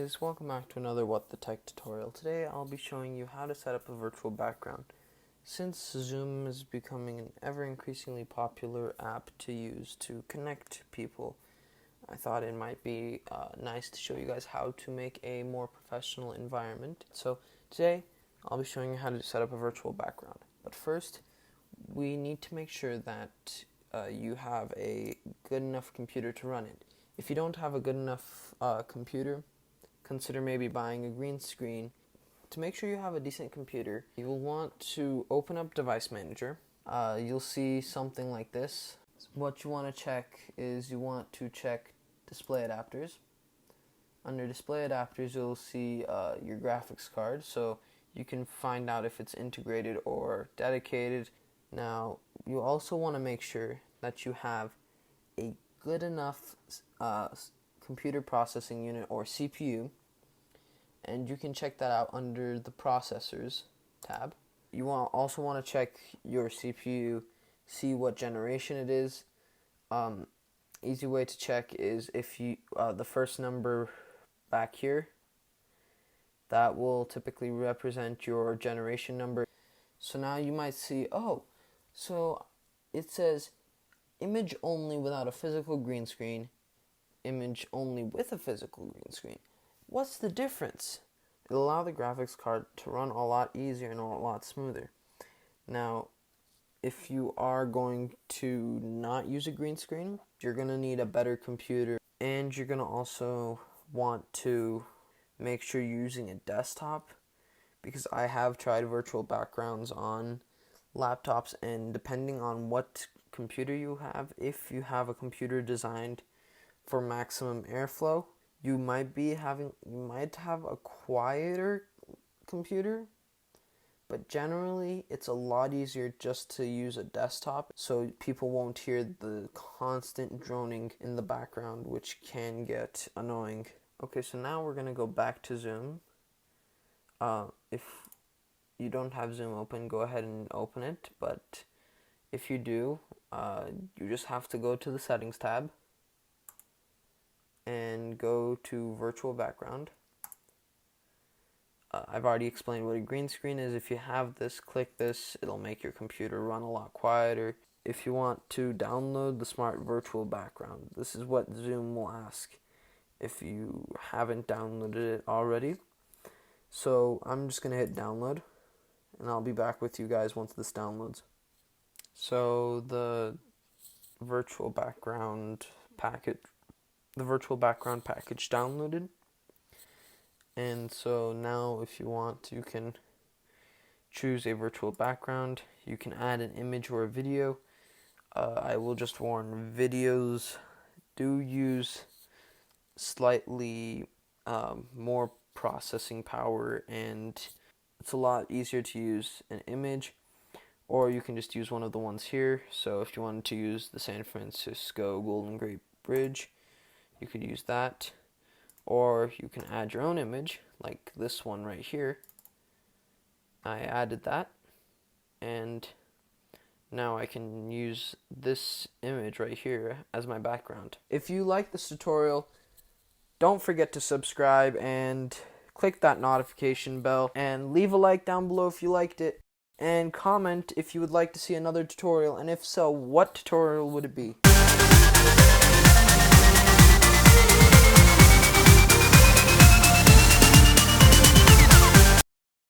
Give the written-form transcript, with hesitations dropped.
guys, welcome back to another What the Tech tutorial. Today I'll be showing you how to set up a virtual background. Since Zoom is becoming an ever increasingly popular app to use to connect people, I thought it might be nice to show you guys how to make a more professional environment. So today I'll be showing you how to set up a virtual background. But first, we need to make sure that you have a good enough computer to run it. If you don't have a good enough computer, consider maybe buying a green screen. To make sure you have a decent computer, you'll want to open up Device Manager. You'll see something like this. What you want to check is you want to check display adapters. Under display adapters, you'll see your graphics card, so you can find out if it's integrated or dedicated. Now, you also want to make sure that you have a good enough computer processing unit or CPU, and you can check that out under the processors tab. You also want to check your CPU, see what generation it is. Easy way to check is if you the first number back here, that will typically represent your generation number. So now you might see, oh, so it says image only without a physical green screen, image only with a physical green screen. What's the difference? It'll allow the graphics card to run a lot easier and a lot smoother. Now, if you are going to not use a green screen, you're going to need a better computer, and you're going to also want to make sure you're using a desktop, because I have tried virtual backgrounds on laptops, and depending on what computer you have, if you have a computer designed for maximum airflow, you might have a quieter computer, but generally it's a lot easier just to use a desktop, so people won't hear the constant droning in the background, which can get annoying. Okay, so now we're gonna go back to Zoom. If you don't have Zoom open, go ahead and open it, but if you do, you just have to go to the Settings tab and go to Virtual Background. I've already explained what a green screen is. If you have this, click this. It'll make your computer run a lot quieter. If you want to download the Smart Virtual Background, this is what Zoom will ask if you haven't downloaded it already. So I'm just going to hit download, and I'll be back with you guys once this downloads. So the virtual background package downloaded, and so now if you want, you can choose a virtual background. You can add an image or a video. I will just warn, videos do use slightly more processing power, and it's a lot easier to use an image, or you can just use one of the ones here. So if you wanted to use the San Francisco Golden Gate Bridge, you could use that, or you can add your own image like this one right here. I added that, and now I can use this image right here as my background. If you like this tutorial, don't forget to subscribe and click that notification bell, and leave a like down below if you liked it, and comment if you would like to see another tutorial, and if so, what tutorial would it be?